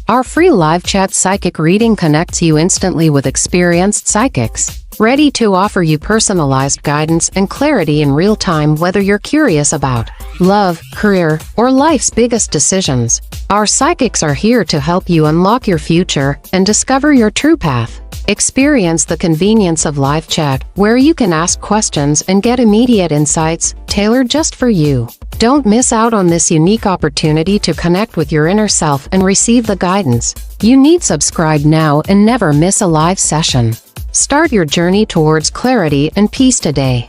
Our free live chat psychic reading connects you instantly with experienced psychics, ready to offer you personalized guidance and clarity in real time, whether you're curious about love, career, or life's biggest decisions. Our psychics are here to help you unlock your future and discover your true path. Experience the convenience of live chat, where you can ask questions and get immediate insights, tailored just for you. Don't miss out on this unique opportunity to connect with your inner self and receive the guidance you need. Subscribe now and never miss a live session. Start your journey towards clarity and peace today.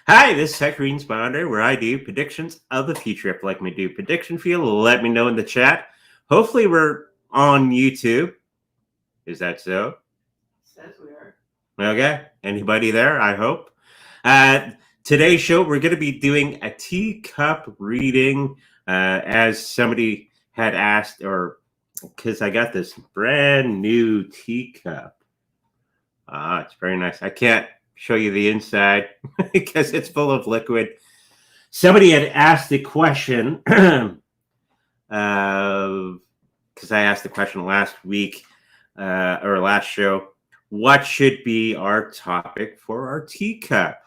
Hi, this is Tech Readings Bonder, where I do predictions of the future. If you'd like me to do a prediction for you, let me know in the chat. Hopefully we're on YouTube. Is that so? Says we are. Okay. Anybody there? I hope. Today's show, we're going to be doing a teacup reading, as somebody had asked, or because I got this brand new teacup. It's very nice. I can't show you the inside because it's full of liquid. Somebody had asked the question, because I asked the question last week, or last show, what should be our topic for our teacup?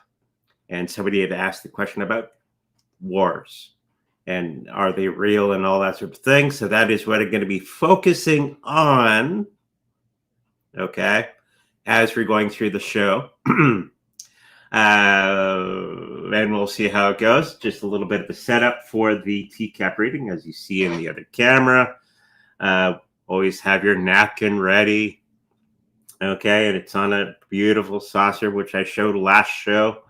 And somebody had asked the question about wars and are they real and all that sort of thing. So that is what I'm going to be focusing on, okay, as we're going through the show. And we'll see how it goes. Just a little bit of a setup for the teacup reading, as you see in the other camera. Always have your napkin ready. Okay, and it's on a beautiful saucer, which I showed last show.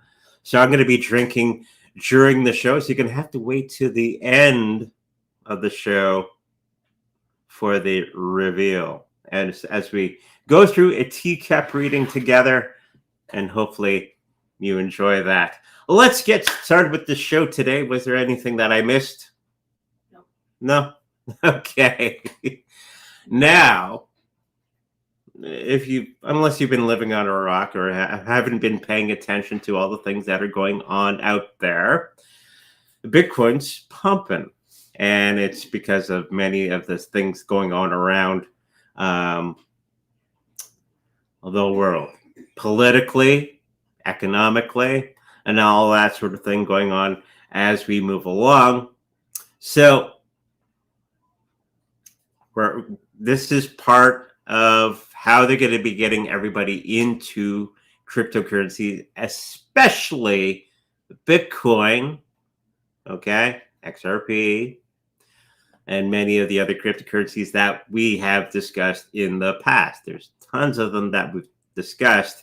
So I'm going to be drinking during the show, so you're going to have to wait to the end of the show for the reveal. And as we go through a teacup reading together, and hopefully you enjoy that. Let's get started with the show today. Was there anything that I missed? No? Okay. Now, unless you've been living on a rock or haven't been paying attention to all the things that are going on out there, Bitcoin's pumping, and it's because of many of the things going on around the world, politically, economically, and all that sort of thing going on as we move along. So this is part of how they're going to be getting everybody into cryptocurrency, especially Bitcoin, okay, XRP, and many of the other cryptocurrencies that we have discussed in the past. There's tons of them that we've discussed,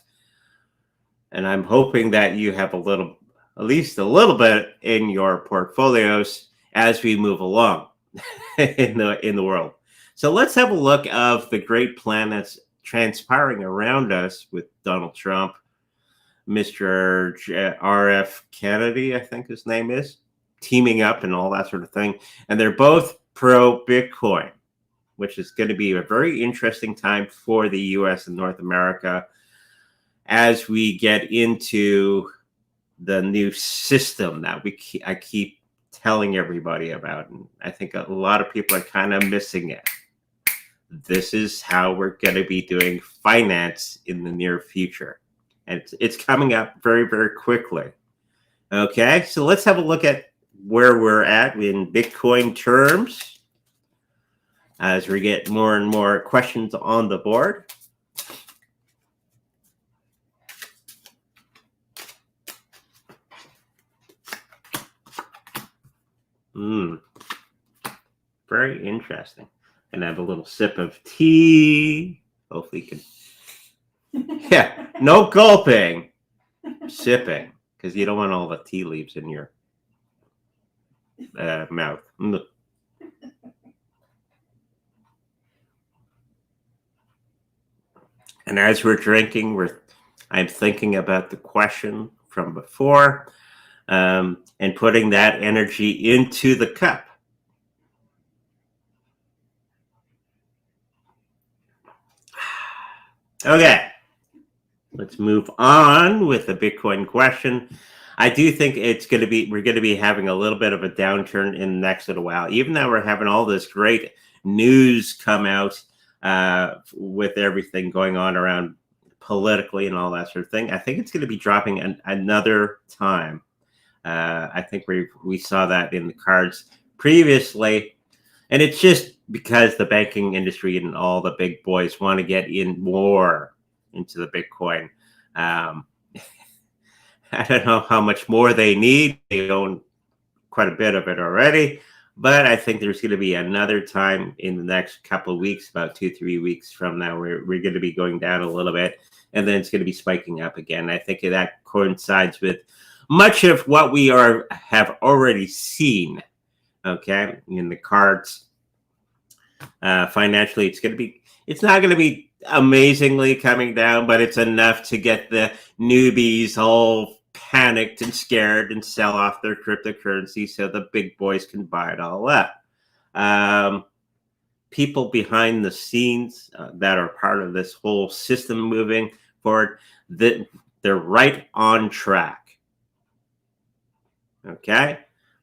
and I'm hoping that you have at least a little bit in your portfolios as we move along in the world. So let's have a look of the great plan that's transpiring around us with Donald Trump, Mr. RF Kennedy, I think his name is, teaming up and all that sort of thing. And they're both pro-Bitcoin, which is going to be a very interesting time for the U.S. and North America as we get into the new system that I keep telling everybody about. And I think a lot of people are kind of missing it. This is how we're going to be doing finance in the near future. And it's coming up very, very quickly. Okay, so let's have a look at where we're at in Bitcoin terms as we get more and more questions on the board. Very interesting. And have a little sip of tea. Hopefully you can. Yeah, no gulping, sipping, because you don't want all the tea leaves in your mouth. And as we're drinking, I'm thinking about the question from before, and putting that energy into the cup. Okay, let's move on with the Bitcoin question. I do think we're going to be having a little bit of a downturn in the next little while, even though we're having all this great news come out with everything going on around politically and all that sort of thing, I think it's going to be dropping another time. I think we saw that in the cards previously, and it's just because the banking industry and all the big boys want to get in more into the Bitcoin. I don't know how much more they need. They own quite a bit of it already, but I think there's going to be another time in the next couple of weeks, about 2-3 weeks from now, where we're going to be going down a little bit, and then it's going to be spiking up again. I think that coincides with much of what we have already seen, okay, in the cards. Financially, it's not going to be amazingly coming down, but it's enough to get the newbies all panicked and scared and sell off their cryptocurrency so the big boys can buy it all up. People behind the scenes that are part of this whole system moving forward, they're right on track. Okay?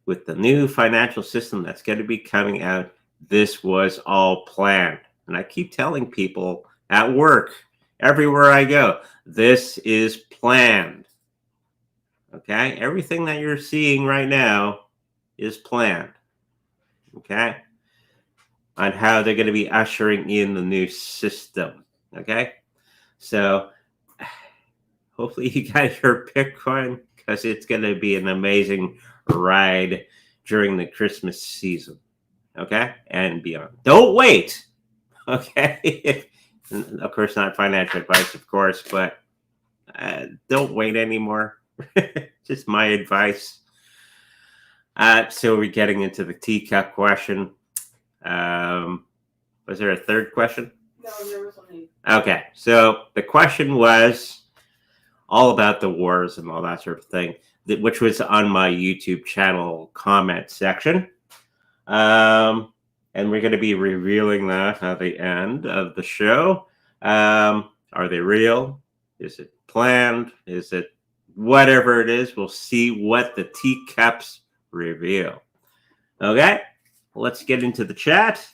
With the new financial system that's going to be coming out, this was all planned. And I keep telling people at work, everywhere I go, this is planned. Okay? Everything that you're seeing right now is planned. Okay? On how they're going to be ushering in the new system. Okay? So hopefully you got your Bitcoin, because it's going to be an amazing ride during the Christmas season. Okay? And beyond. Don't wait. Okay? Of course, not financial advice, of course, but don't wait anymore. Just my advice. So we're getting into the teacup question. Was there a third question? No, there was only. Okay, so the question was all about the wars and all that sort of thing, which was on my YouTube channel comment section. And we're going to be revealing that at the end of the show. Are they real? Is it planned? Is it whatever it is? We'll see what the teacups reveal. Okay, let's get into the chat.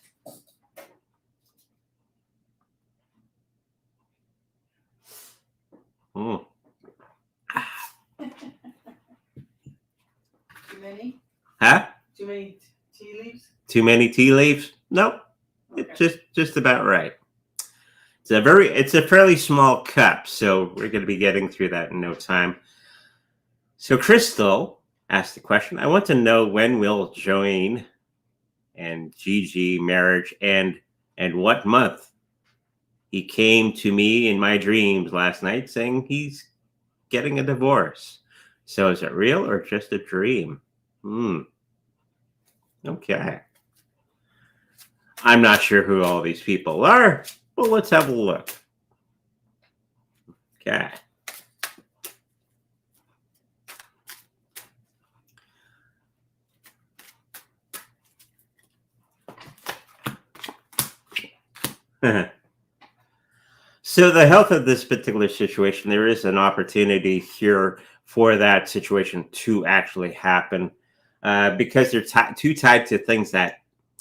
Too many? Huh? Too many tea leaves? Too many tea leaves? Nope. Okay. It's just about right. It's a fairly small cup, so we're going to be getting through that in no time. So Crystal asked the question, I want to know when will join and Gigi marriage and what month? He came to me in my dreams last night saying he's getting a divorce. So is it real or just a dream? Okay. I'm not sure who all these people are, but let's have a look. Okay. So the health of this particular situation, there is an opportunity here for that situation to actually happen because they're too tied to things that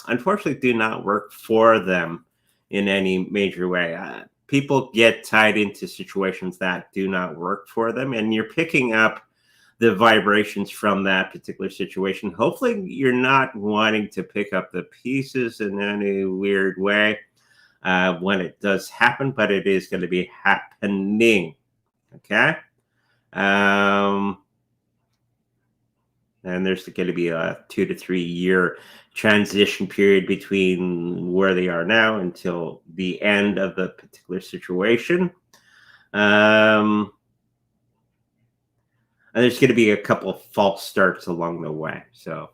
unfortunately do not work for them in any major way. People get tied into situations that do not work for them, and you're picking up the vibrations from that particular situation. Hopefully you're not wanting to pick up the pieces in any weird way when it does happen, but it is going to be happening. Okay. And there's going to be a 2 to 3 year transition period between where they are now until the end of the particular situation. And there's going to be a couple of false starts along the way. So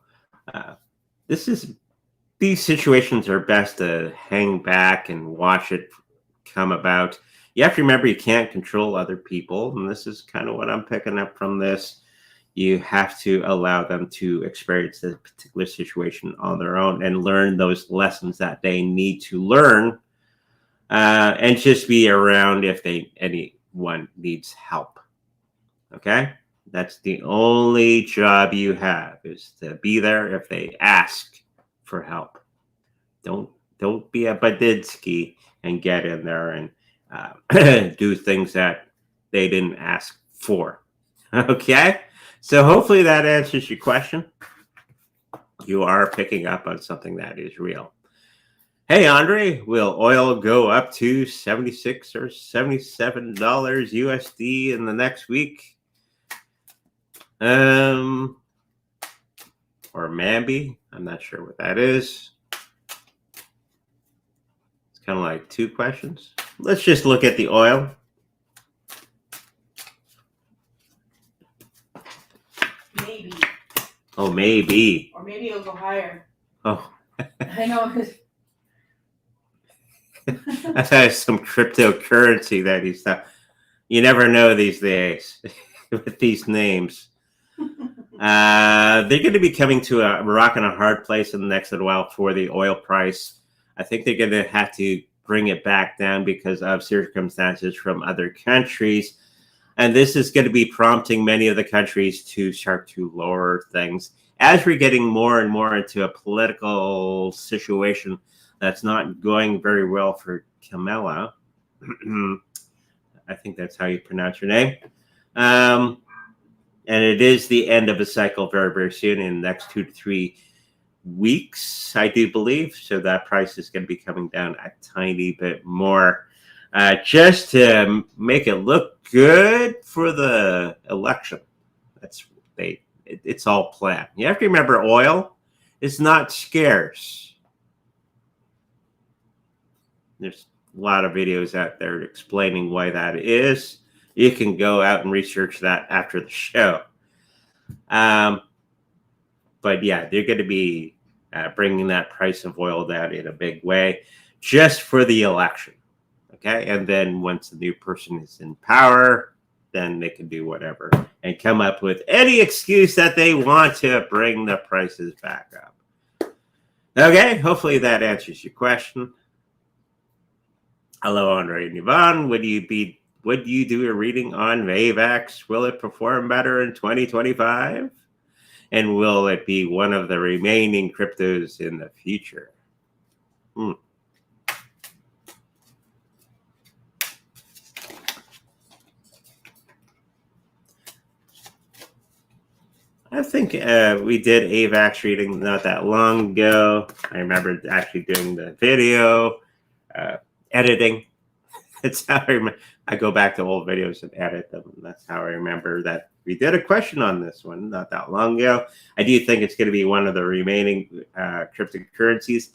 these situations are best to hang back and watch it come about. You have to remember you can't control other people, and this is kind of what I'm picking up from this. You have to allow them to experience the particular situation on their own and learn those lessons that they need to learn, and just be around if anyone needs help. Okay? That's the only job you have, is to be there if they ask for help. Don't Don't be a Badinsky and get in there and do things that they didn't ask for. Okay? So hopefully that answers your question. You are picking up on something that is real. Hey, Andre, will oil go up to $76 or $77 USD in the next week? Or maybe. I'm not sure what that is. It's kind of like two questions. Let's just look at the oil. Maybe. Oh, maybe. Or maybe it'll go higher. Oh. I know. I thought it was some cryptocurrency that he's thought. You never know these days with these names. They're going to be coming to a rock and a hard place in the next little while for the oil price. I think they're going to have to bring it back down because of circumstances from other countries. And this is going to be prompting many of the countries to start to lower things. As we're getting more and more into a political situation that's not going very well for Kamala. I think that's how you pronounce your name. And it is the end of a cycle very, very soon in the next 2 to 3 weeks, I do believe. So that price is going to be coming down a tiny bit more just to make it look good for the election. It's all planned. You have to remember oil is not scarce. There's a lot of videos out there explaining why that is. You can go out and research that after the show. But yeah, they're going to be bringing that price of oil down in a big way just for the election. Okay. And then once the new person is in power, then they can do whatever and come up with any excuse that they want to bring the prices back up. Okay. Hopefully that answers your question. Hello, Andre and Yvonne. Would you do a reading on Avax? Will it perform better in 2025? And will it be one of the remaining cryptos in the future? I think we did Avax reading not that long ago. I remember actually doing the video. Editing. It's how I go back to old videos and edit them. And that's how I remember that we did a question on this one not that long ago. I do think it's going to be one of the remaining cryptocurrencies.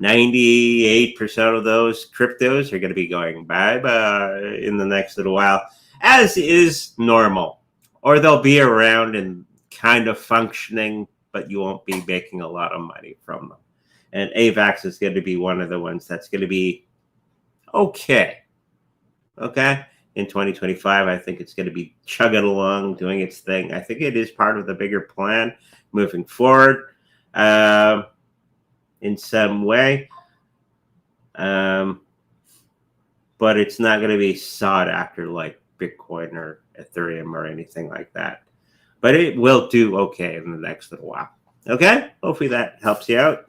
98% of those cryptos are going to be going bye-bye in the next little while, as is normal. Or they'll be around and kind of functioning, but you won't be making a lot of money from them. And Avax is going to be one of the ones that's going to be okay. In 2025, I think it's going to be chugging along, doing its thing. I think it is part of the bigger plan moving forward in some way. But it's not going to be sought after like Bitcoin or Ethereum or anything like that. But it will do okay in the next little while. Okay? Hopefully that helps you out.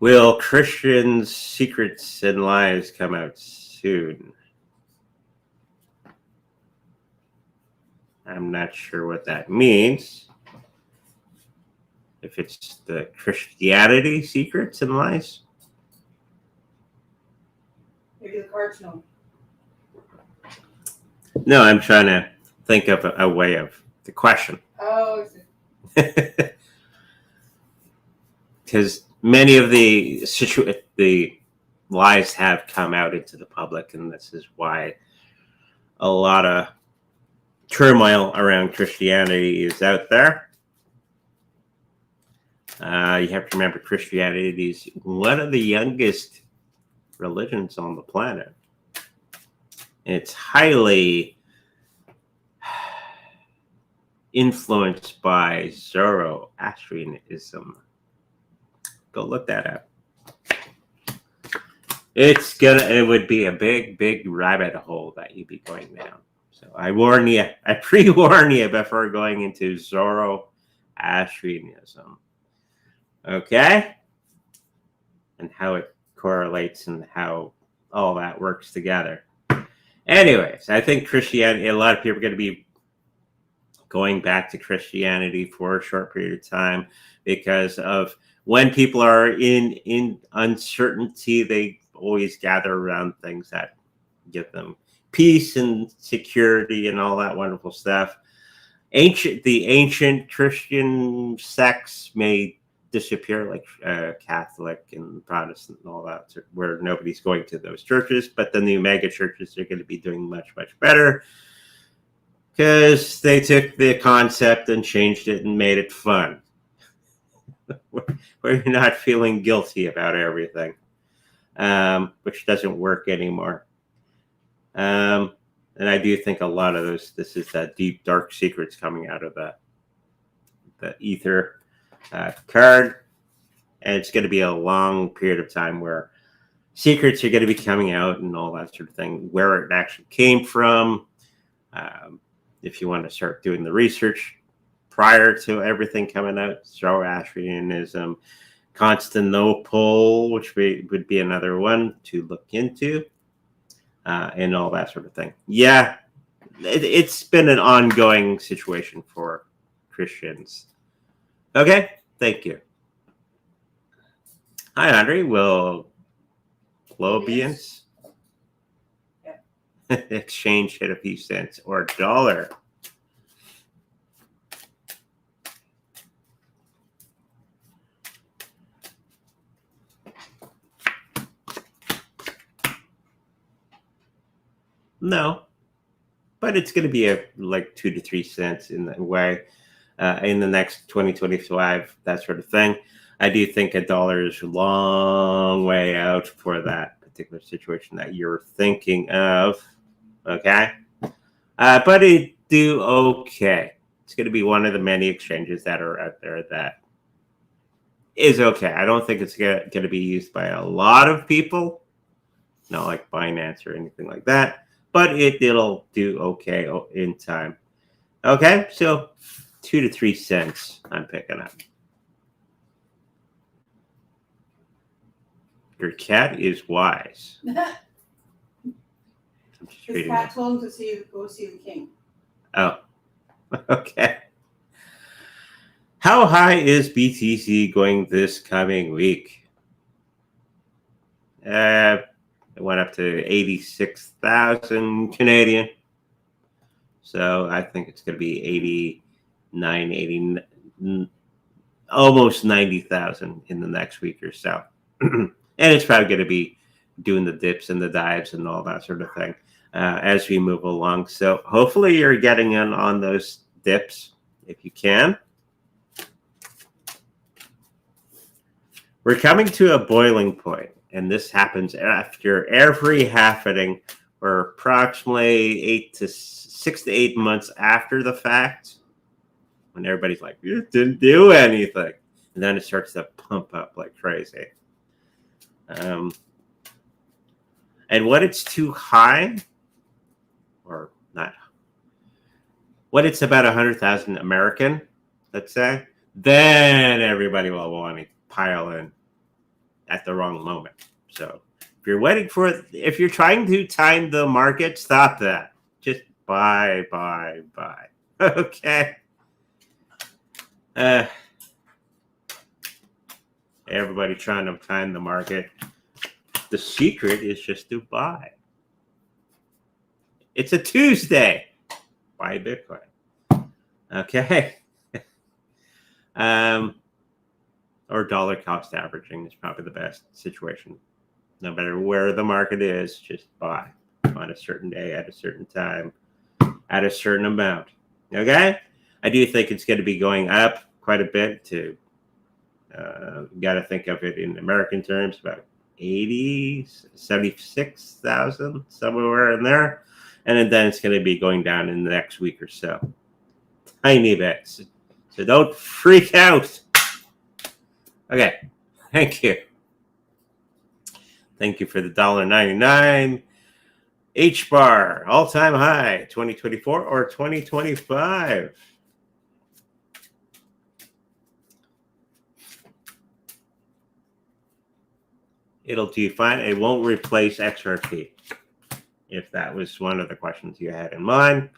Will Christians' secrets and lies come out soon? I'm not sure what that means. If it's the Christianity secrets and lies? Maybe the cards know. No, I'm trying to think of a way of the question. Oh, Because many of the lies have come out into the public, and this is why a lot of turmoil around Christianity is out there. You have to remember Christianity is one of the youngest religions on the planet. It's highly influenced by Zoroastrianism. Go look that up. It would be a big rabbit hole that you'd be going down. So I warn you, I pre-warn you before going into Zoroastrianism. Ashrianism. Okay? And how it correlates and how all that works together. Anyways, I think Christianity, a lot of people are going to be going back to Christianity for a short period of time because of when people are in uncertainty, they always gather around things that give them peace and security and all that wonderful stuff. The ancient Christian sects may disappear, like Catholic and Protestant and all that, where nobody's going to those churches, but then the mega churches are going to be doing much better because they took the concept and changed it and made it fun, where you're not feeling guilty about everything, which doesn't work anymore. And I do think a lot of this is that deep, dark secrets coming out of the ether card. And it's going to be a long period of time where secrets are going to be coming out and all that sort of thing, where it actually came from. If you want to start doing the research prior to everything coming out, Zoroastrianism, Constantinople, which would be another one to look into. And all that sort of thing. Yeah, it's been an ongoing situation for Christians. Okay, thank you. Hi, Andre. Will Globians exchange hit a few cents or dollar? No, but it's going to be like 2 to 3 cents in that way in the next 2025, that sort of thing. I do think $1 is a long way out for that particular situation that you're thinking of. Okay, but it do okay. It's going to be one of the many exchanges that are out there that is okay. I don't think it's going to be used by a lot of people, not like Binance or anything like that. But it'll do okay in time. Okay, so 2 to 3 cents I'm picking up. Your cat is wise. His cat told him to go see the king. Oh, okay. How high is BTC going this coming week? It went up to 86,000 Canadian. So I think it's going to be 89, almost 90,000 in the next week or so. And it's probably going to be doing the dips and the dives and all that sort of thing as we move along. So hopefully you're getting in on those dips if you can. We're coming to a boiling point. And this happens after every happening, or approximately 6 to 8 months after the fact, when everybody's like, "You didn't do anything," and then it starts to pump up like crazy. And when it's too high, or not, when it's about 100,000 American, let's say, then everybody will want to pile in at the wrong moment. So if you're waiting for it, if you're trying to time the market, stop that. Just buy. Okay. Everybody trying to time the market. The secret is just to buy. It's a Tuesday. Buy Bitcoin. Okay. Or dollar cost averaging is probably the best situation. No matter where the market is, just buy on a certain day, at a certain time, at a certain amount. Okay? I do think it's going to be going up quite a bit to, got to think of it in American terms, about 76,000, somewhere in there. And then it's going to be going down in the next week or so. Tiny bits. So don't freak out. Okay, thank you. Thank you for the $1.99. H-bar, all-time high, 2024 or 2025? it'll do fine. It won't replace XRP, if that was one of the questions you had in mind.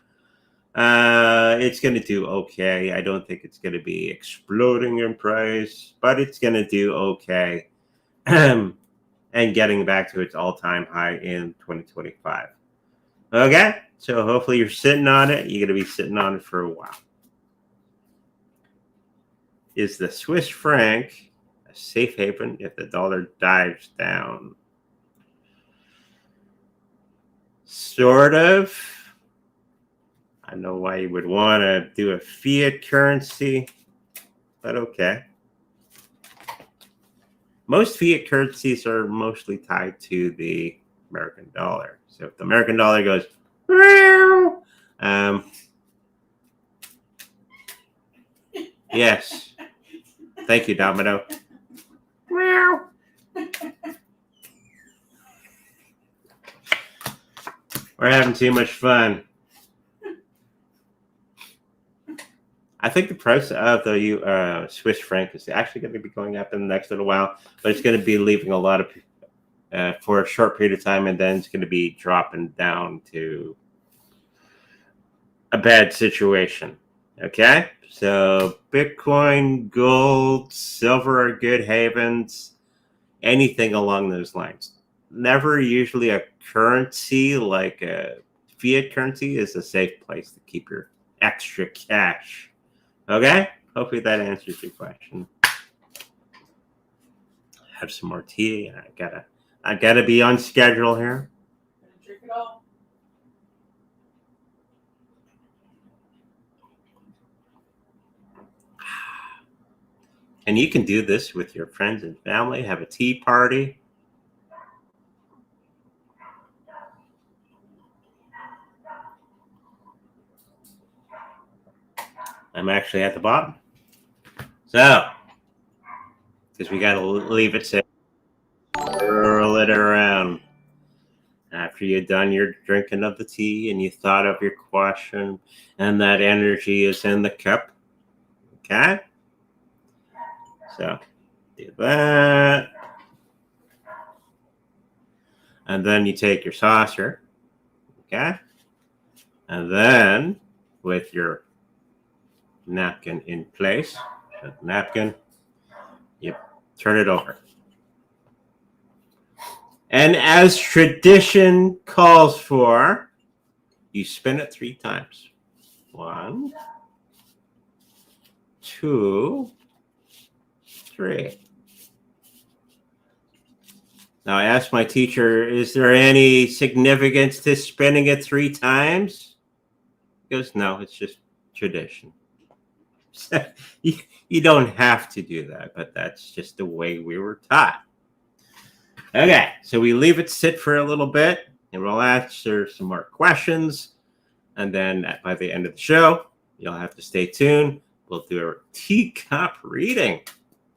It's going to do okay. I don't think it's going to be exploding in price, but it's going to do okay. And getting back to its all-time high in 2025. Okay, so hopefully you're sitting on it. You're going to be sitting on it for a while. Is the Swiss franc a safe haven if the dollar dives down? Sort of. I don't know why you would want to do a fiat currency, but okay. Most fiat currencies are mostly tied to the American dollar. So if the American dollar goes, yes. Thank you, Domino. We're having too much fun. I think the price of the Swiss franc is actually going to be going up in the next little while, but it's going to be leaving a lot of for a short period of time, and then it's going to be dropping down to a bad situation. Okay, so Bitcoin, gold, silver are good havens, anything along those lines. Never usually a currency like a fiat currency is a safe place to keep your extra cash. Okay, hopefully that answers your question. Have some more tea. I gotta be on schedule here. Drink it all. And you can do this with your friends and family. Have a tea party. I'm actually at the bottom. So, because we got to leave it sit, swirl it around. After you're done your drinking of the tea and you thought of your question and that energy is in the cup. Okay? So, do that. And then you take your saucer. Okay? And then, with your napkin in place, napkin, you turn it over. And as tradition calls for, you spin it 3 times. 1, 2, 3. Now I asked my teacher, is there any significance to spinning it 3 times? He goes, no, it's just tradition. You don't have to do that, but that's just the way we were taught. Okay, so we leave it sit for a little bit, and we'll answer some more questions. And then by the end of the show, you'll have to stay tuned. We'll do a teacup reading,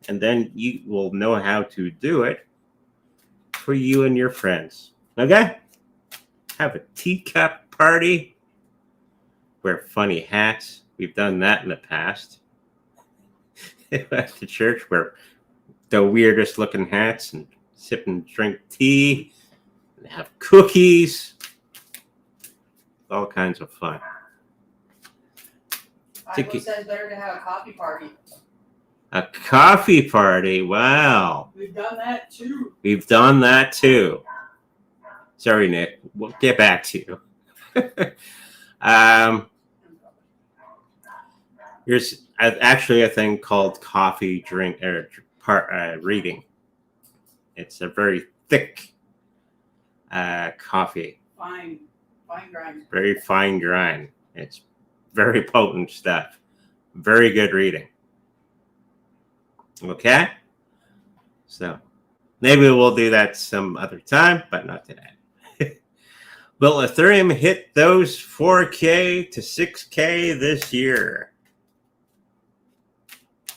and then you will know how to do it for you and your friends. Okay? Have a teacup party. Wear funny hats. We've done that in the past. At the church, wear the weirdest looking hats and sip and drink tea and have cookies. All kinds of fun. Bible says better to have a coffee party. A coffee party. Wow. We've done that too. We've done that too. Sorry, Nick. We'll get back to you. Here's actually a thing called coffee drink reading. It's a very thick coffee. Fine grind. Very fine grind. It's very potent stuff. Very good reading. Okay? So maybe we'll do that some other time, but not today. Will Ethereum hit those 4K to 6K this year?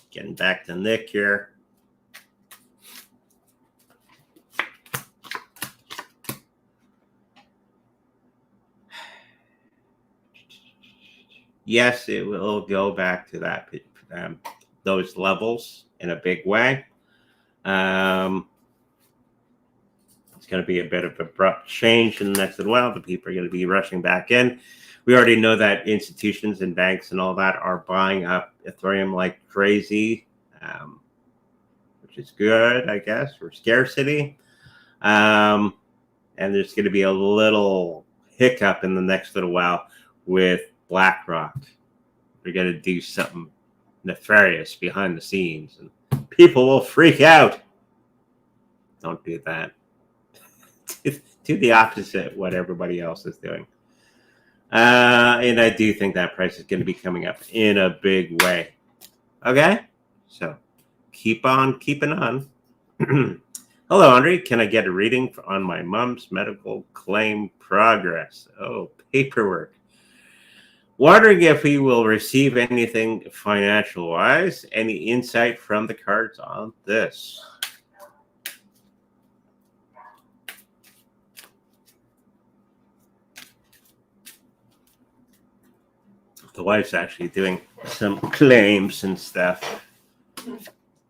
Getting back to Nick here. Yes, it will go back to that those levels in a big way. going to be a bit of abrupt change in the next little while. The people are going to be rushing back in. We already know that institutions and banks and all that are buying up Ethereum like crazy, which is good, I guess, for scarcity. And there's going to be a little hiccup in the next little while with BlackRock. They're going to do something nefarious behind the scenes, and people will freak out. Don't do that. Do the opposite of what everybody else is doing. And I do think that price is going to be coming up in a big way. Okay? So keep on keeping on. Hello, Andre. Can I get a reading on my mom's medical claim progress? Oh, paperwork. Wondering if we will receive anything financial-wise. Any insight from the cards on this? The wife's actually doing some claims and stuff.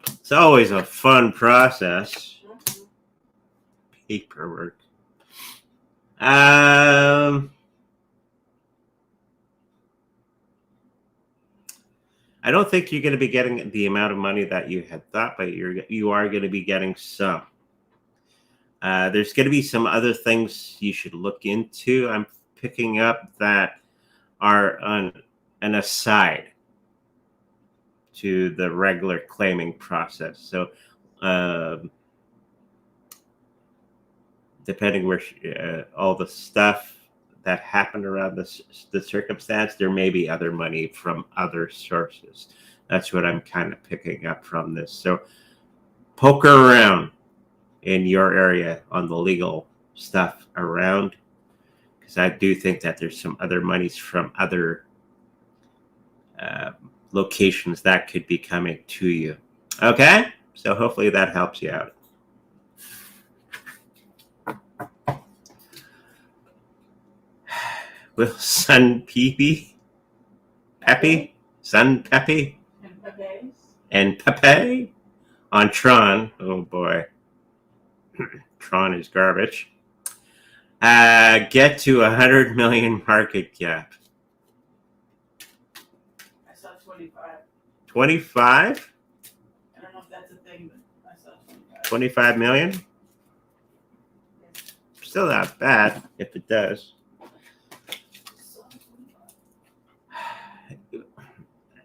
It's always a fun process. Paperwork. I don't think you're going to be getting the amount of money that you had thought, but you are going to be getting some. There's going to be some other things you should look into. I'm picking up that are on an aside to the regular claiming process. So depending where all the stuff that happened around the circumstance, there may be other money from other sources. That's what I'm kind of picking up from this. So poke around in your area on the legal stuff around, because I do think that there's some other monies from other locations that could be coming to you. Okay? So hopefully that helps you out. Will Sun Pepe, Sun Pepe, and Pepe on Tron. Oh boy. Tron is garbage. Get to 100 million market cap. I saw 25. 25? I don't know if that's a thing, but I saw 25. 25 million? Still not bad if it does.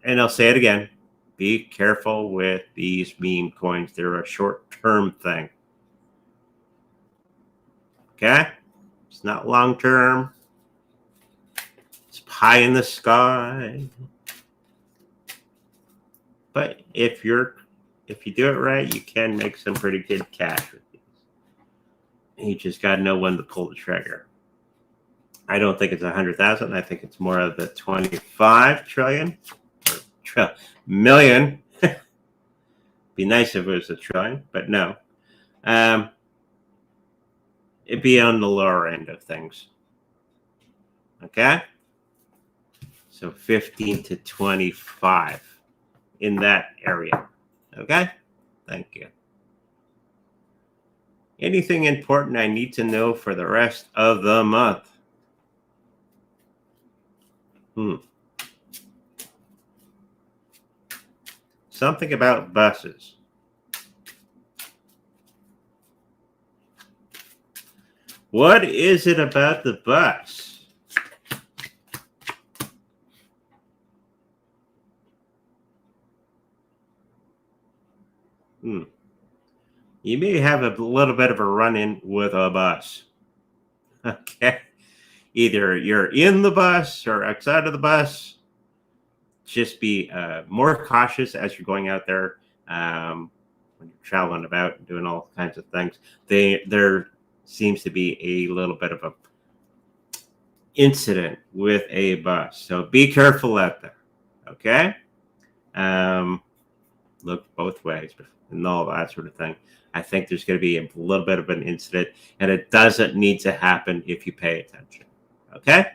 And I'll say it again. Be careful with these meme coins. They're a short-term thing. Okay? It's not long-term. It's pie in the sky. But if you do it right, you can make some pretty good cash with these. You just got to know when to pull the trigger. I don't think it's 100,000. I think it's more of the 25 trillion. Million. Be nice if it was a trillion, but no. It'd be on the lower end of things. Okay? So 15 to 25 in that area. Okay? Thank you. Anything important I need to know for the rest of the month? Something about buses. What is it about the bus? You may have a little bit of a run-in with a bus. Okay. Either you're in the bus or outside of the bus. Just be more cautious as you're going out there when you're traveling about and doing all kinds of things. There seems to be a little bit of a incident with a bus, so be careful out there. Okay, look both ways and all that sort of thing. I think there's going to be a little bit of an incident, and it doesn't need to happen if you pay attention. Okay,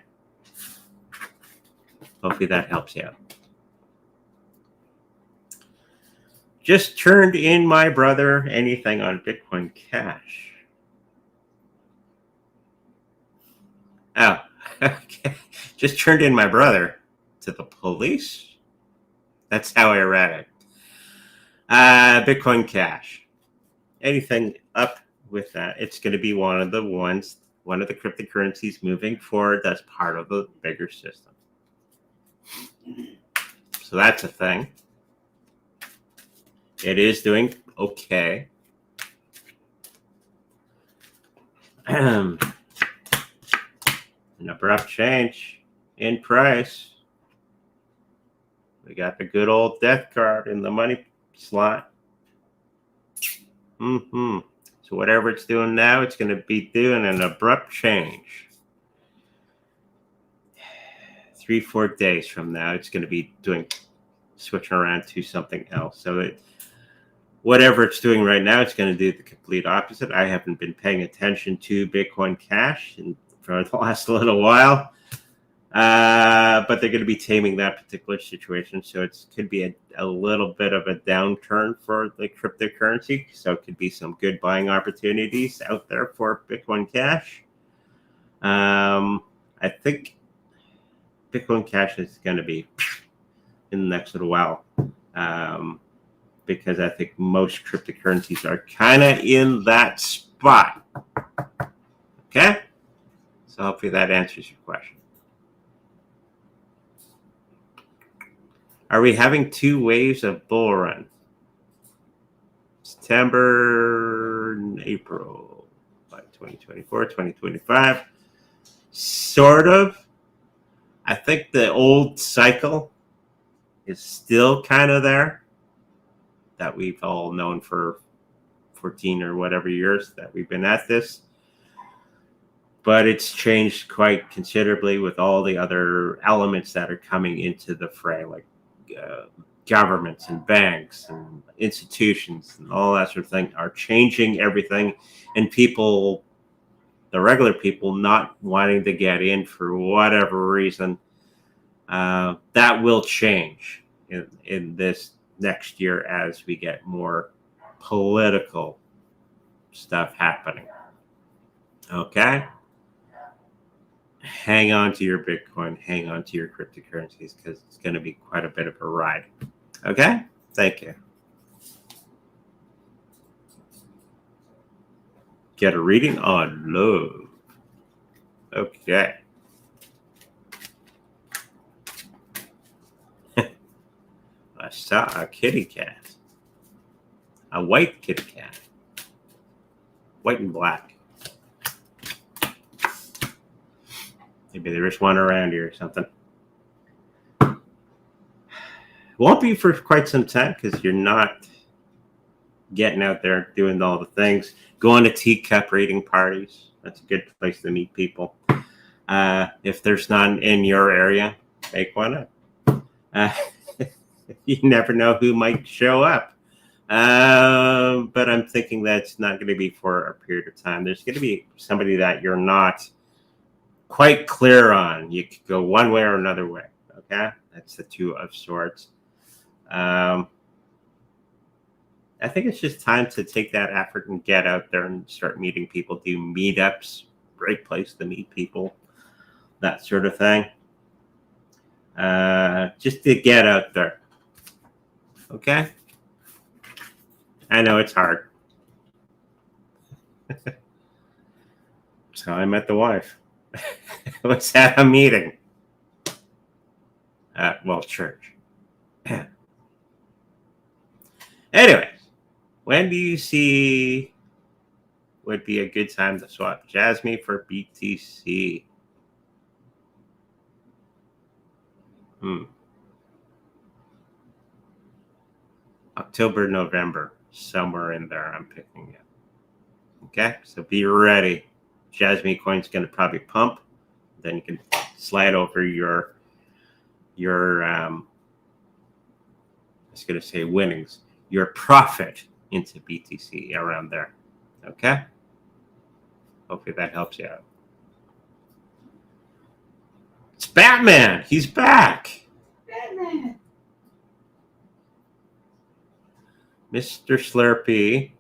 hopefully that helps you out. Just turned in, my brother. Anything on Bitcoin Cash? Oh, okay. Just turned in my brother to the police. That's how I read it. Bitcoin Cash. Anything up with that? It's going to be one of the cryptocurrencies moving forward that's part of the bigger system. So that's a thing. It is doing okay. An abrupt change in price. We got the good old death card in the money slot. So whatever it's doing now, it's going to be doing an abrupt change. 3-4 days from now, it's going to be switching around to something else. So whatever it's doing right now, it's going to do the complete opposite. I haven't been paying attention to Bitcoin Cash for the last little while. But they're going to be taming that particular situation. So it could be a little bit of a downturn for the cryptocurrency. So it could be some good buying opportunities out there for Bitcoin Cash. I think Bitcoin Cash is going to be in the next little while. Because I think most cryptocurrencies are kind of in that spot. Okay? So hopefully that answers your question. Are we having 2 waves of bull run? September and April, like 2024, 2025. Sort of. I think the old cycle is still kind of there that we've all known for 14 or whatever years that we've been at this. But it's changed quite considerably with all the other elements that are coming into the fray, like governments and banks and institutions and all that sort of thing are changing everything, and people, the regular people, not wanting to get in for whatever reason, that will change in this next year as we get more political stuff happening. Okay? Hang on to your Bitcoin, hang on to your cryptocurrencies, because it's going to be quite a bit of a ride. Okay? Thank you. Get a reading on love. Okay. I saw a kitty cat. A white kitty cat. White and black. Maybe there's one around here or something. Won't be for quite some time because you're not getting out there doing all the things. Going to Teacup reading parties. That's a good place to meet people. If there's none in your area, make one up. You never know who might show up. But I'm thinking that's not going to be for a period of time. There's going to be somebody that you're not quite clear on. You could go one way or another way. Okay? That's the 2 of Swords. I think it's just time to take that effort and get out there and start meeting people, do meetups. Great place to meet people. That sort of thing. Just to get out there. Okay? I know it's hard. So I met the wife. Was at a meeting. Church. Anyway, when do you see would be a good time to swap Jasmine for BTC? October, November, somewhere in there I'm picking it. Okay, so be ready. Jasmine coin's going to probably pump. Then you can slide over your I was going to say winnings, your profit into BTC around there. Okay? Hopefully that helps you out. It's Batman. He's back. Batman. Mr. Slurpee,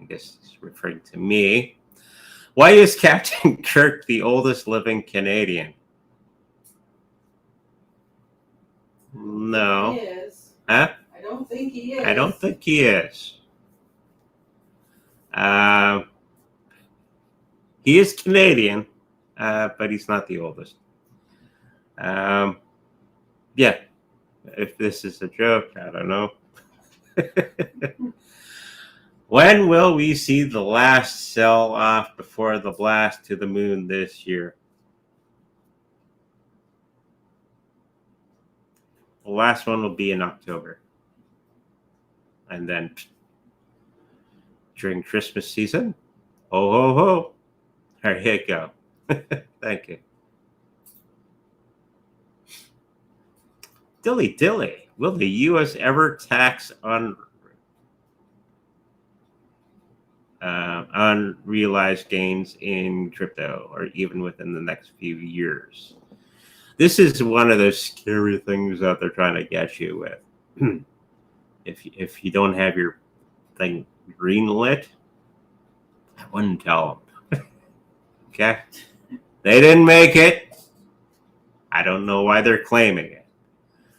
I guess he's referring to me. Why is Captain Kirk the oldest living Canadian? No. He is. Huh? I don't think he is. I don't think he is. He is Canadian, but he's not the oldest. Yeah. If this is a joke, I don't know. When will we see the last sell-off before the blast to the moon this year? The last one will be in October. And then during Christmas season, ho, ho, ho. There you go. Thank you. Dilly dilly. Will the U.S. ever tax on unrealized gains in crypto, or even within the next few years? This is one of those scary things that they're trying to get you with. If you don't have your thing green lit, I wouldn't tell them. Okay? They didn't make it. I don't know why they're claiming it.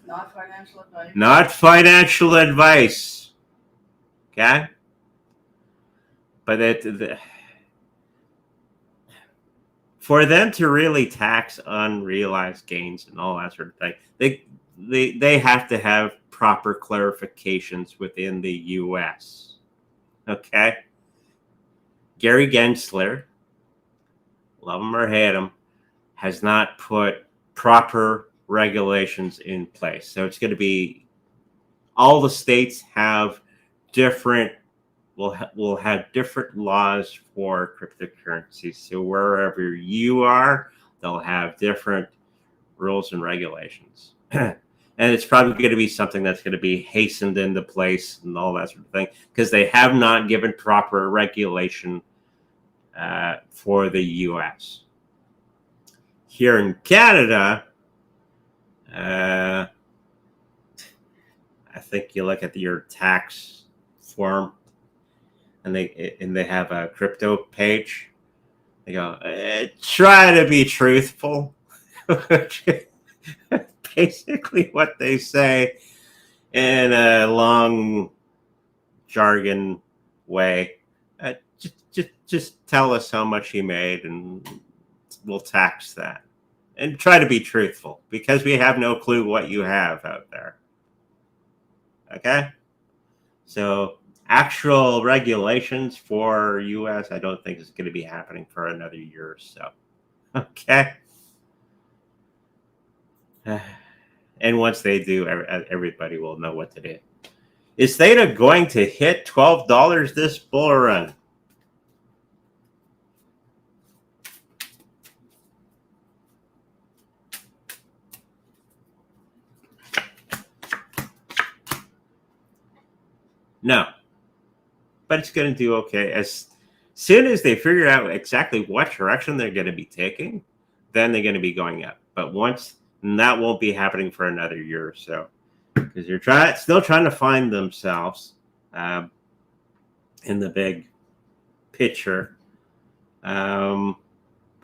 Not financial advice. Not financial advice. Okay? But for them to really tax unrealized gains and all that sort of thing, they have to have proper clarifications within the U.S. Okay? Gary Gensler, love him or hate him, has not put proper regulations in place. So it's going to be, all the states have different, will have different laws for cryptocurrencies. So wherever you are, they'll have different rules and regulations. And it's probably going to be something that's going to be hastened into place and all that sort of thing, because they have not given proper regulation for the U.S. Here in Canada, I think you look at your tax form, and they have a crypto page. They go, try to be truthful. Basically what they say in a long jargon way. Just tell us how much you made and we'll tax that. And try to be truthful, because we have no clue what you have out there. Okay? So actual regulations for US, I don't think is going to be happening for another year or so. Okay? And once they do, everybody will know what to do. Is Theta going to hit $12 this bull run? No. But it's going to do okay. As soon as they figure out exactly what direction they're going to be taking, then they're going to be going up. But once, and that won't be happening for another year or so, because they're still trying to find themselves in the big picture. But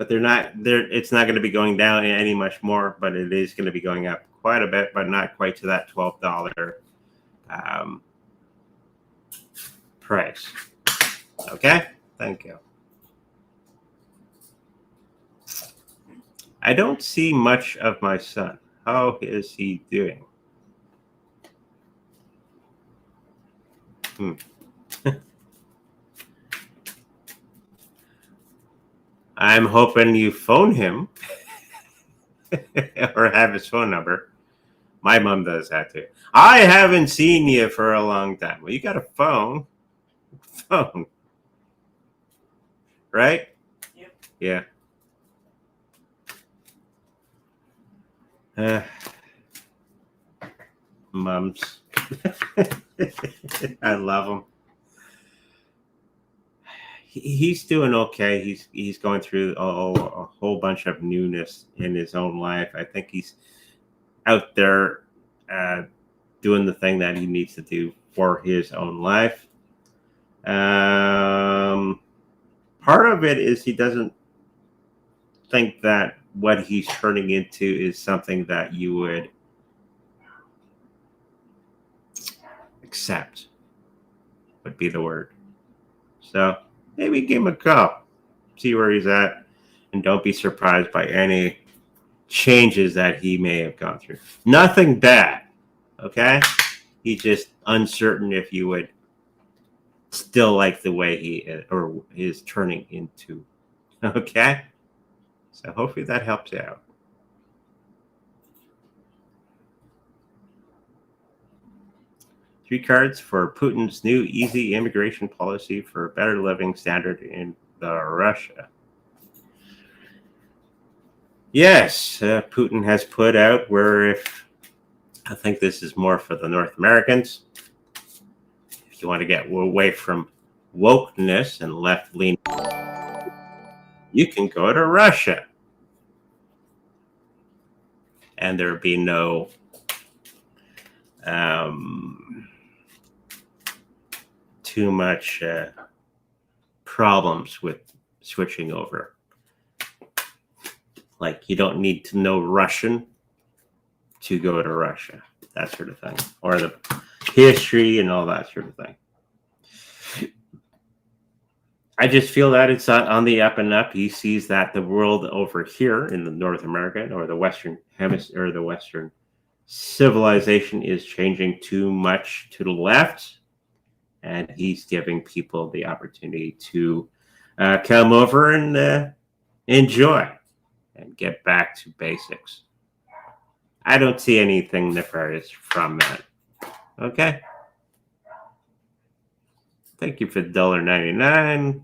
they're not. It's not going to be going down any much more, but it is going to be going up quite a bit, but not quite to that $12 price. Okay, thank you. I don't see much of my son. How is he doing? I'm hoping you phone him or have his phone number. My mom does that too. I haven't seen you for a long time. Well, you got a phone. Right? Yep. Yeah. Mums. I love him. He's doing okay. He's going through a whole bunch of newness in his own life. I think he's out there doing the thing that he needs to do for his own life. part of it is he doesn't think that what he's turning into is something that you would accept, would be the word. So maybe give him a call, see where he's at, and don't be surprised by any changes that he may have gone through. Nothing bad, okay? He's just uncertain if you would still like the way he is turning into, okay? So hopefully that helps you out. Three cards for Putin's new easy immigration policy for a better living standard in Russia. Yes, Putin has put out where if, I think this is more for the North Americans, if you want to get away from wokeness and left-leaning, you can go to Russia. And there will be no too much problems with switching over. Like, you don't need to know Russian to go to Russia, that sort of thing, or the history and all that sort of thing. I just feel that it's on the up and up. He sees that the world over here in the North America or the Western Hemisphere or the Western civilization is changing too much to the left, and he's giving people the opportunity to come over and enjoy and get back to basics. I don't see anything nefarious from that. Okay. Thank you for $1.99.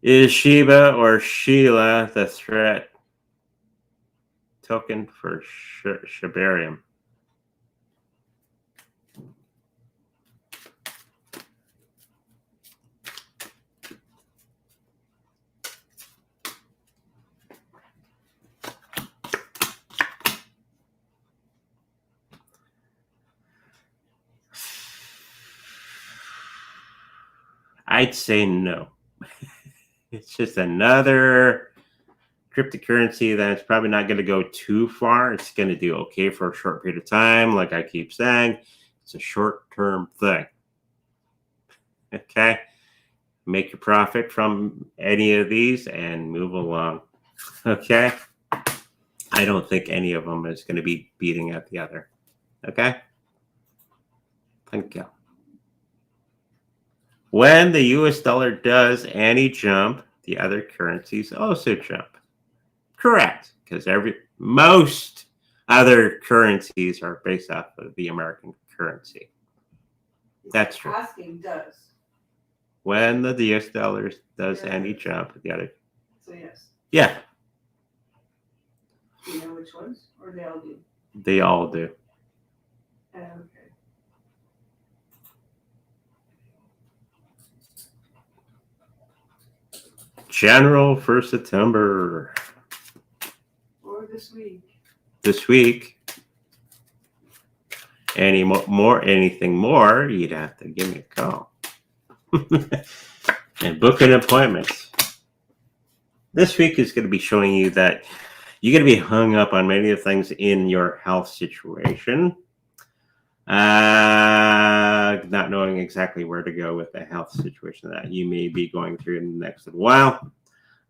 Is Sheba or Sheila the threat token for Sharium? I'd say no. It's just another cryptocurrency that's probably not going to go too far. It's going to do okay for a short period of time. Like I keep saying, it's a short-term thing. Okay? Make your profit from any of these and move along. Okay? I don't think any of them is going to be beating out the other. Okay? Thank you. When the US dollar does any jump, the other currencies also jump. Correct, because most other currencies are based off of the American currency. That's true. Asking does. When the US dollar does any jump, the other. So yes. Yeah. Do you know which ones, or they all do? They all do. Okay. General for September. Or this week. This week. Anything more, you'd have to give me a call. And book an appointment. This week is going to be showing you that you're going to be hung up on many of the things in your health situation. Not knowing exactly where to go with the health situation that you may be going through in the next little while.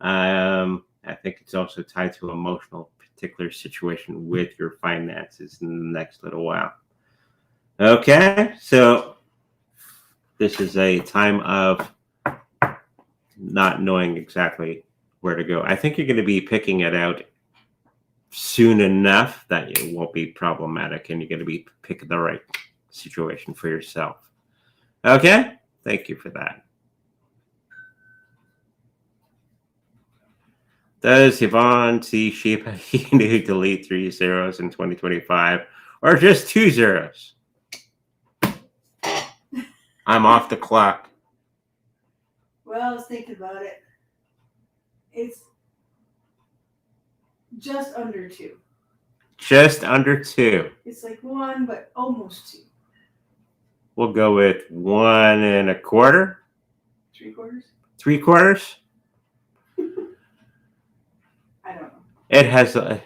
I think it's also tied to emotional particular situation with your finances in the next little while. Okay, so this is a time of not knowing exactly where to go. I think you're going to be picking it out soon enough that it won't be problematic, and you're going to be picking the right situation for yourself. Okay, thank you for that. Does Yvonne see Sheila to delete 3 zeros in 2025 or just 2 zeros? I'm off the clock. Well, I was thinking about it. It's just under 2. Just under 2. It's like 1, but almost 2. We'll go with 1 1/4. 3/4. 3/4. I don't know. It has a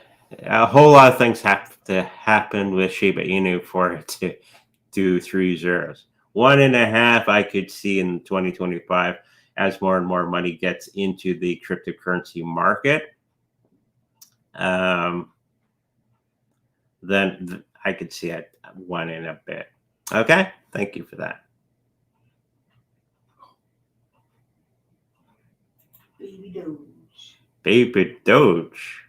whole lot of things have to happen with Shiba Inu for it to do 3 zeros. 1.5 I could see in 2025 as more and more money gets into the cryptocurrency market. Then I could see it 1 in a bit. Okay, thank you for that. Baby Doge. Baby Doge.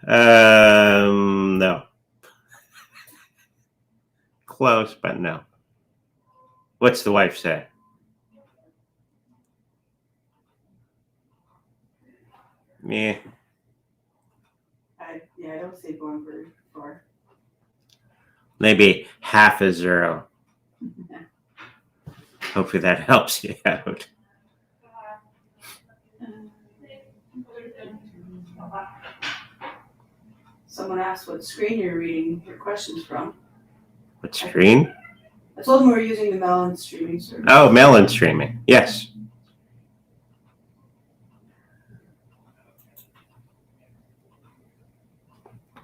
No. Close, but no. What's the wife say? Yeah. I don't see going for. Maybe half a zero. Hopefully that helps you out. Someone asked what screen you're reading your questions from. What screen? I told them we were using the Melon streaming service. Oh, Melon streaming. Yes.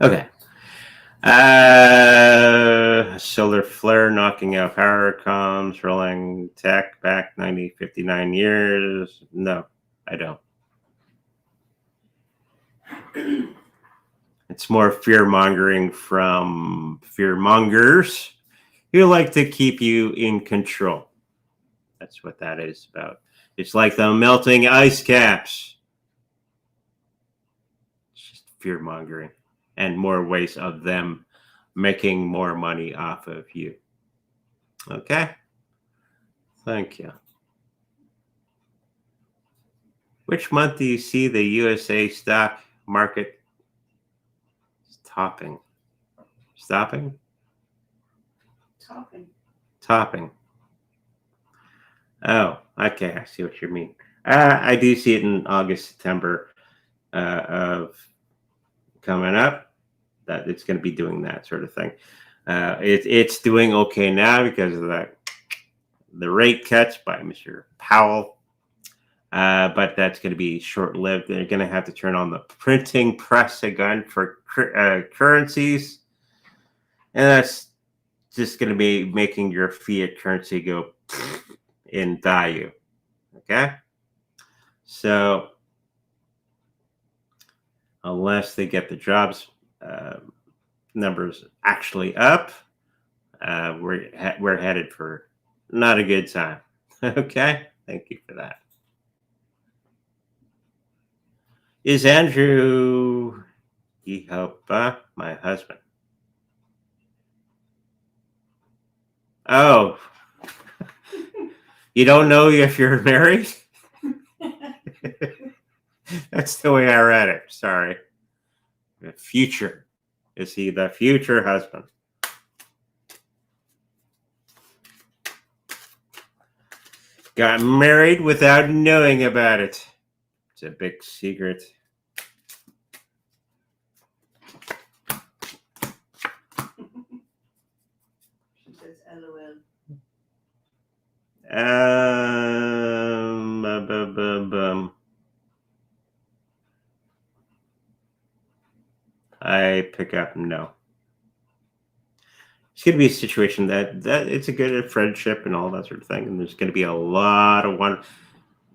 Okay. Solar flare knocking out power comms, rolling tech back 59 years. No, I don't. It's more fear mongering from fear mongers who like to keep you in control. That's what that is about. It's like the melting ice caps. It's just fear mongering and more ways of them making more money off of you. Okay? Thank you. Which month do you see the USA stock market topping? Stopping? Topping. Oh, okay. I see what you mean. I do see it in August, September of coming up. That it's going to be doing that sort of thing. It's doing okay now because of the rate cuts by Mr. Powell. But that's going to be short-lived. They're going to have to turn on the printing press again for currencies. And that's just going to be making your fiat currency go in value. Okay? So, unless they get the jobs numbers actually up, we're headed for not a good time. Okay? Thank you for that. Is Andrew Yehopa my husband? Oh, you don't know if you're married? That's the way I read it. Sorry. The future. Is he the future husband? Got married without knowing about it. It's a big secret. She says LOL. I pick up no. It's going to be a situation that it's a good friendship and all that sort of thing, and there's going to be a lot of one.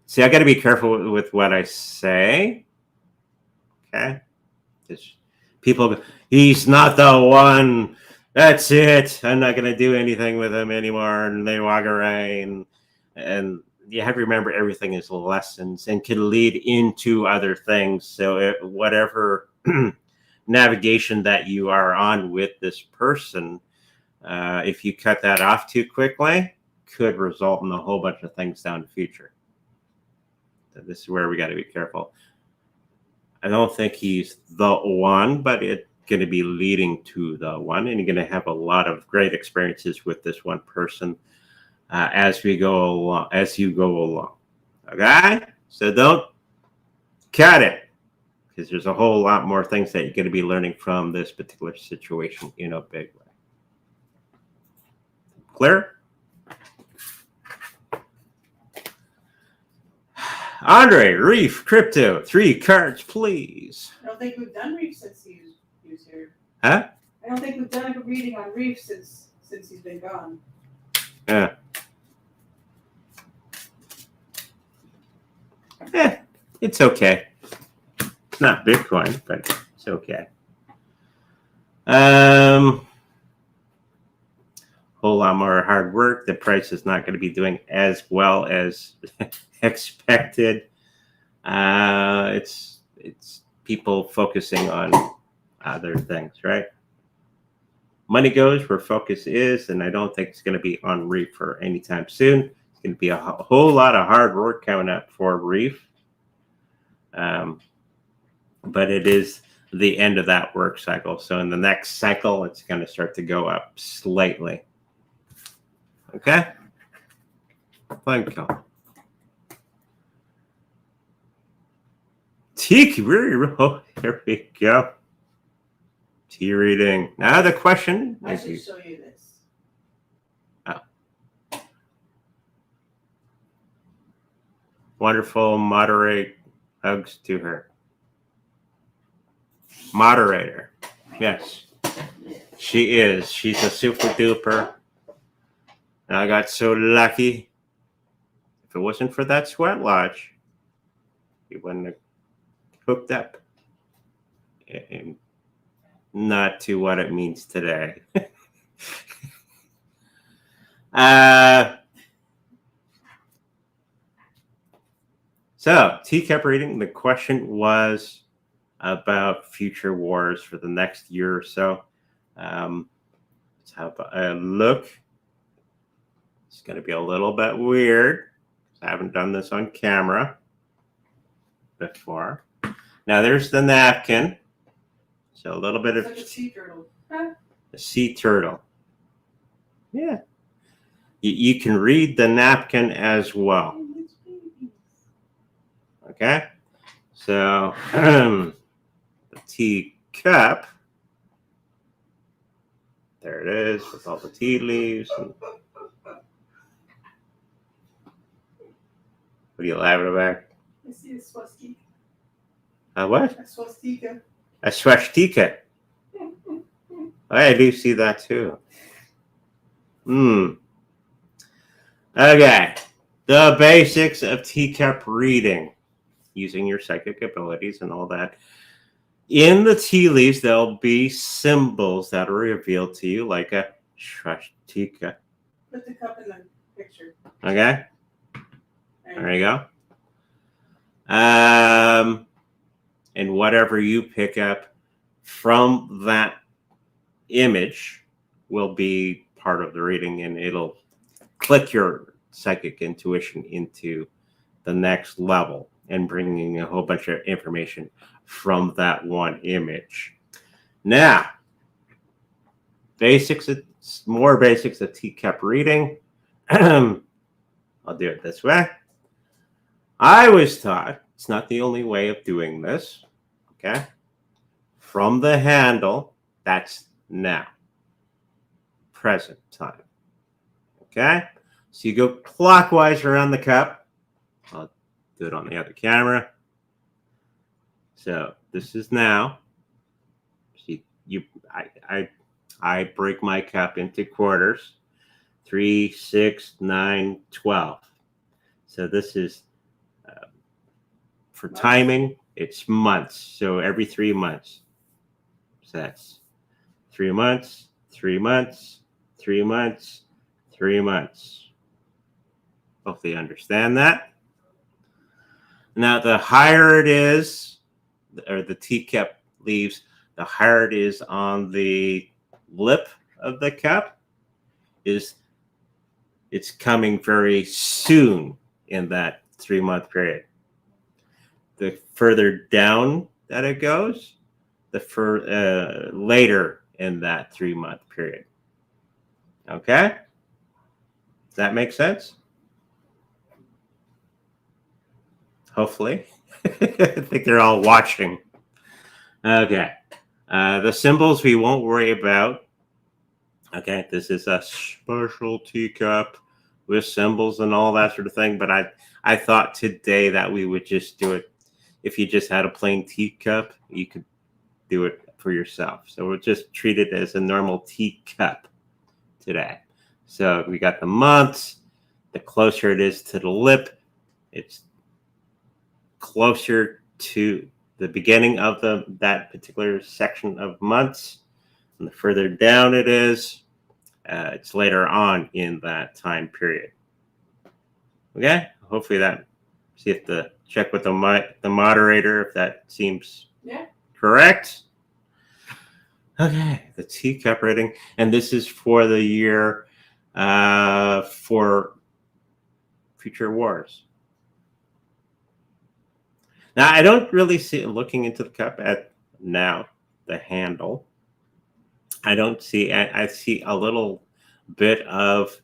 See, I got to be careful with what I say. Okay, people go, he's not the one. That's it. I'm not going to do anything with him anymore, and they walk away. And you have to remember everything is lessons and can lead into other things. So whatever navigation that you are on with this person, if you cut that off too quickly, could result in a whole bunch of things down the future. So this is where we got to be careful. I don't think he's the one, but it's going to be leading to the one, and you're going to have a lot of great experiences with this one person as we go along, as you go along. Okay, so don't cut it, because there's a whole lot more things that you're going to be learning from this particular situation in a big way. Clear? Andre, Reef, Crypto, 3 cards, please. I don't think we've done Reef since he was here. Huh? I don't think we've done a reading on Reef since he's been gone. Yeah. It's okay. It's not Bitcoin, but it's okay. Whole lot more hard work. The price is not going to be doing as well as expected. It's people focusing on other things, right? Money goes where focus is, and I don't think it's going to be on Reef for anytime soon. It's going to be a whole lot of hard work coming up for Reef. But it is the end of that work cycle. So in the next cycle, it's going to start to go up slightly. Okay? Thank you. Teacup. Here we go. Tea reading. Now the question. I should show you this. Oh. Wonderful. Moderate. Hugs to her. Moderator. Yes. She is. She's a super duper. And I got so lucky. If it wasn't for that sweat lodge, you wouldn't have hooked up. And not to what it means today. So, Teacup reading. The question was about future wars for the next year or so. Let's have a look. It's going to be a little bit weird. I haven't done this on camera before. Now, there's the napkin. So, a little bit of like a sea turtle. Huh? A sea turtle. Yeah. You can read the napkin as well. Okay? So, the teacup. There it is with all the tea leaves. And what are you laughing about? I see a swastika. A what? A swastika. A swastika. I do see that too. Okay. The basics of teacup reading. Using your psychic abilities and all that. In the tea leaves, there'll be symbols that are revealed to you, like a swastika. Put the cup in the picture. Okay? There you go. And whatever you pick up from that image will be part of the reading, and it'll click your psychic intuition into the next level and bringing a whole bunch of information from that one image. Now, more basics of teacup reading. I'll do it this way. I was taught, it's not the only way of doing this, okay? From the handle, that's now, present time, okay? So you go clockwise around the cup. I'll do it on the other camera. So this is now. See, I break my cup into quarters. 3, 6, 9, 12. So this is for timing. It's months. So every 3 months. So that's 3 months, 3 months, 3 months, 3 months. Hopefully you understand that. Now, the higher it is, or the teacup leaves, the higher it is on the lip of the cup, it's coming very soon in that 3 month period. The further down that it goes, the later in that 3 month period. Okay? Does that make sense? Hopefully. I think they're all watching. Okay. The symbols we won't worry about. Okay, this is a special teacup with symbols and all that sort of thing. But I thought today that we would just do it. If you just had a plain teacup, you could do it for yourself. So we'll just treat it as a normal teacup today. So we got the months. The closer it is to the lip, it's closer to the beginning of that particular section of months. And the further down it is, it's later on in that time period. Okay, hopefully that. See if check with the moderator if that seems correct. Okay, the teacup rating, and this is for the year for future wars. Now, I don't really see, looking into the cup at now, the handle, I don't see, I see a little bit of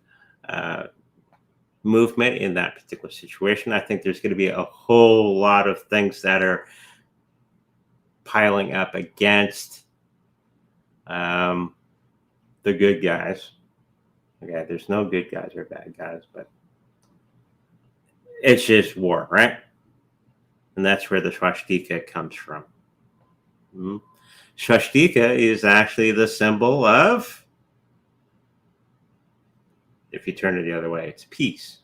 movement in that particular situation. I think there's going to be a whole lot of things that are piling up against the good guys. Okay, there's no good guys or bad guys, but it's just war, right? And that's where the swastika comes from. Swastika is actually the symbol of, if you turn it the other way, it's peace.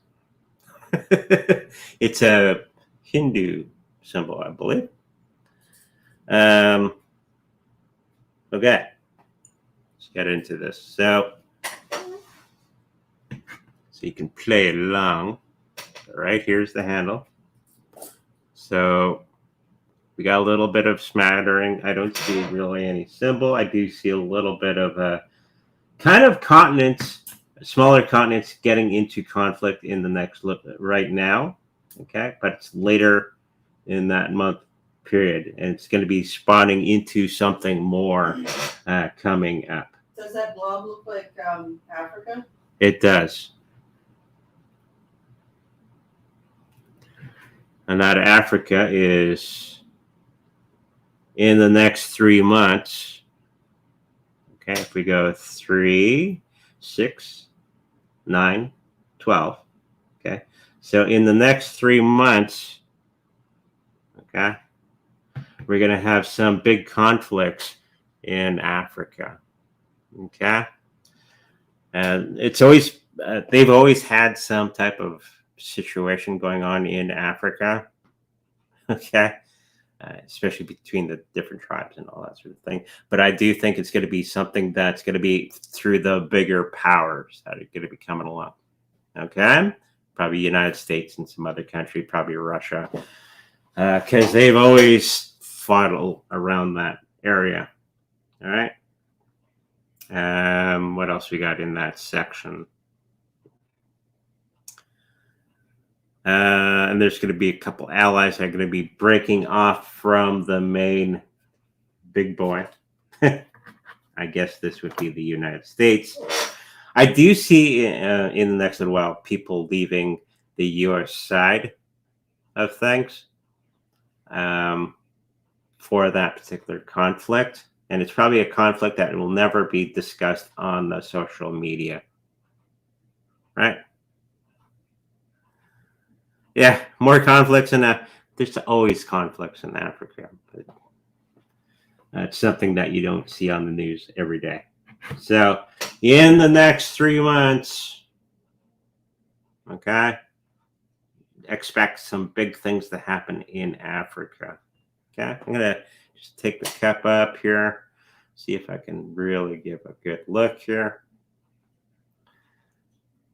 It's a Hindu symbol, I believe. Okay, let's get into this. So you can play along. Right here's the handle. So we got a little bit of smattering. I don't see really any symbol. I do see a little bit of a kind of continents, smaller continents getting into conflict in the next right now. Okay, but it's later in that month period, and it's going to be spawning into something more coming up. Does that blob look like Africa? It does. And that Africa is in the next 3 months. Okay, if we go 3, 6, 9, 12. Okay, so in the next 3 months, okay, we're going to have some big conflicts in Africa. Okay, and it's always they've always had some type of situation going on in Africa. Okay, especially between the different tribes and all that sort of thing. But I do think it's going to be something that's going to be through the bigger powers that are going to be coming along. Okay, probably United States and some other country, probably Russia, because they've always fought around that area. All right. What else we got in that section? And there's going to be a couple allies that are going to be breaking off from the main big boy. I guess this would be the United States. I do see in the next little while people leaving the U.S. side of things for that particular conflict. And it's probably a conflict that will never be discussed on the social media. Right? Yeah, more conflicts in that. There's always conflicts in Africa, but it's something that you don't see on the news every day. So, in the next 3 months, okay, expect some big things to happen in Africa. Okay, I'm gonna just take the cup up here, see if I can really give a good look here.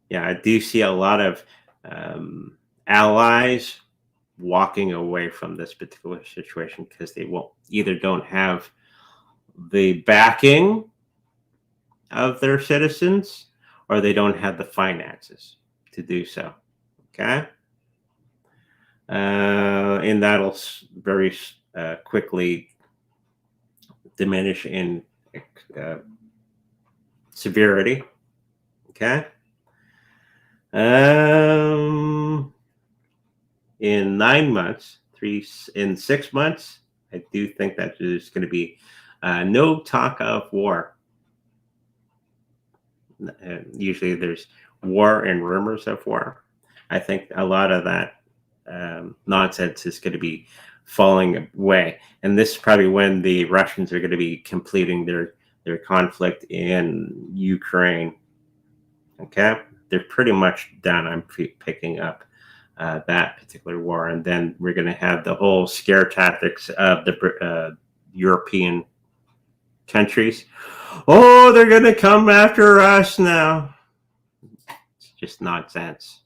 Yeah, I do see a lot of allies walking away from this particular situation because they don't have the backing of their citizens, or they don't have the finances to do so. Okay, and that'll very quickly diminish in severity. Okay. In 9 months, in 6 months, I do think that there's going to be no talk of war. Usually there's war and rumors of war. I think a lot of that nonsense is going to be falling away. And this is probably when the Russians are going to be completing their conflict in Ukraine. Okay? They're pretty much done. I'm picking up that particular war. And then we're going to have the whole scare tactics of the European countries. Oh, they're going to come after us now. It's just nonsense.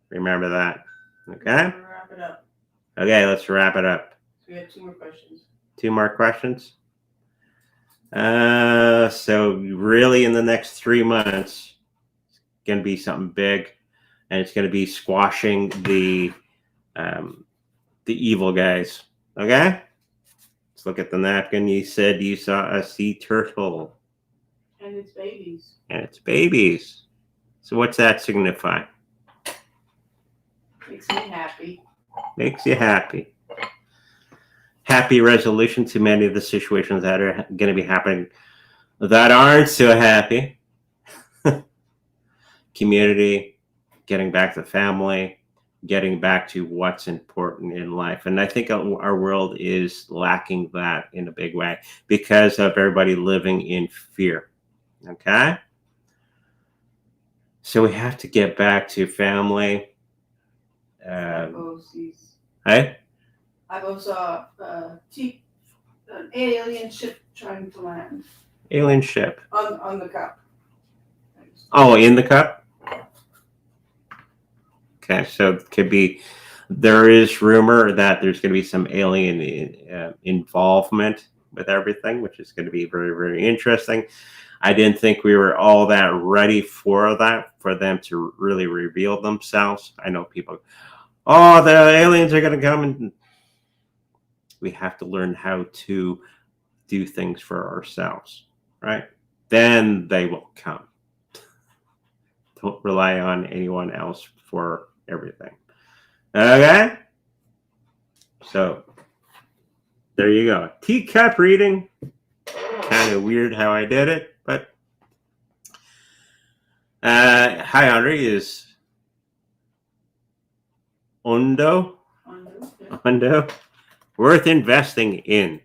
Remember that. Okay? Wrap it up. Okay, let's wrap it up. We have 2 more questions. 2 more questions. So really in the next 3 months, it's going to be something big, and it's going to be squashing the evil guys. Okay? Let's look at the napkin. You said you saw a sea turtle. And it's babies. And it's babies. So what's that signify? Makes me happy. Makes you happy. Happy resolution to many of the situations that are going to be happening that aren't so happy. Community, getting back to family, getting back to what's important in life. And I think our world is lacking that in a big way because of everybody living in fear. Okay? So we have to get back to family. Hey? I also saw an alien ship trying to land. Alien ship. On the cup. Oh, in the cup? Okay, so it could be, there is rumor that there's going to be some alien involvement with everything, which is going to be very, very interesting. I didn't think we were all that ready for that, for them to really reveal themselves. I know people, oh, the aliens are going to come, and we have to learn how to do things for ourselves, right? Then they will come. Don't rely on anyone else for everything. Okay? So, there you go. Teacup reading. Kind of weird how I did it, but hi, Andre, is Ondo worth investing in?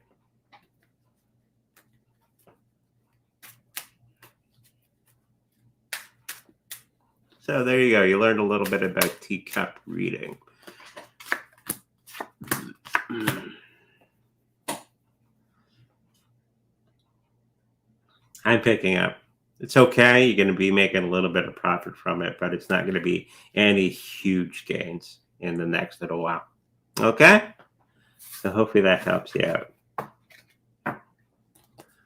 So there you go. You learned a little bit about teacup reading. I'm picking up. It's okay. You're going to be making a little bit of profit from it, but it's not going to be any huge gains in the next little while. Okay? So hopefully that helps you out.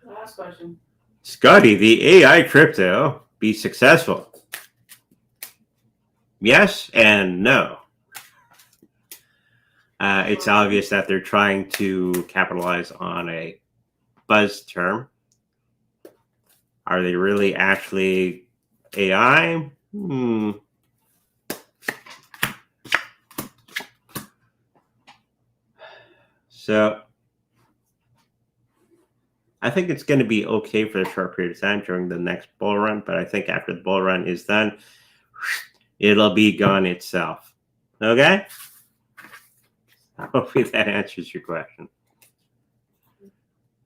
Last question. Scotty, the AI crypto be successful? Yes and no. It's obvious that they're trying to capitalize on a buzz term. Are they really actually AI? So I think it's going to be okay for a short period of time during the next bull run, but I think after the bull run is done, it'll be gone itself. Okay? Hopefully that answers your question.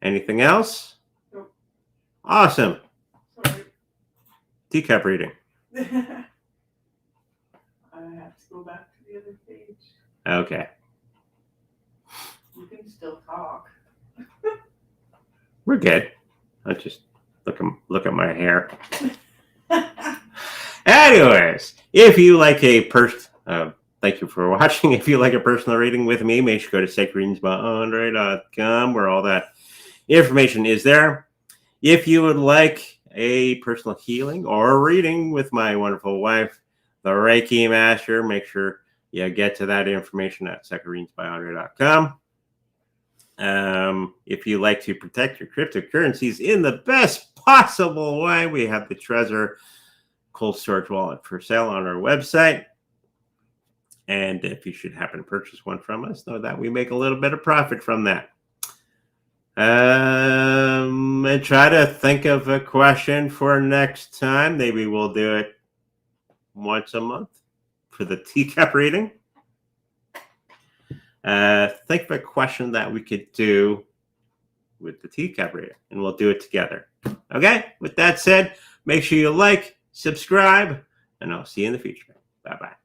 Anything else? Nope. Awesome. Sorry. Teacup reading. I have to go back to the other page. Okay. You can still talk. We're good. I'll just look at my hair. Anyways, if you like a thank you for watching. If you like a personal reading with me, make sure to go to sacredreadingsbyandre.com where all that information is there. If you would like a personal healing or a reading with my wonderful wife, the Reiki Master, make sure you get to that information at sacredreadingsbyandre.com. If you like to protect your cryptocurrencies in the best possible way, we have the Trezor cold storage wallet for sale on our website. And if you should happen to purchase one from us, know that we make a little bit of profit from that. And try to think of a question for next time. Maybe we'll do it once a month for the Teacup reading. Think of a question that we could do with the Teacup reading, and we'll do it together. Okay, with that said, make sure you like, subscribe, and I'll see you in the future. Bye-bye.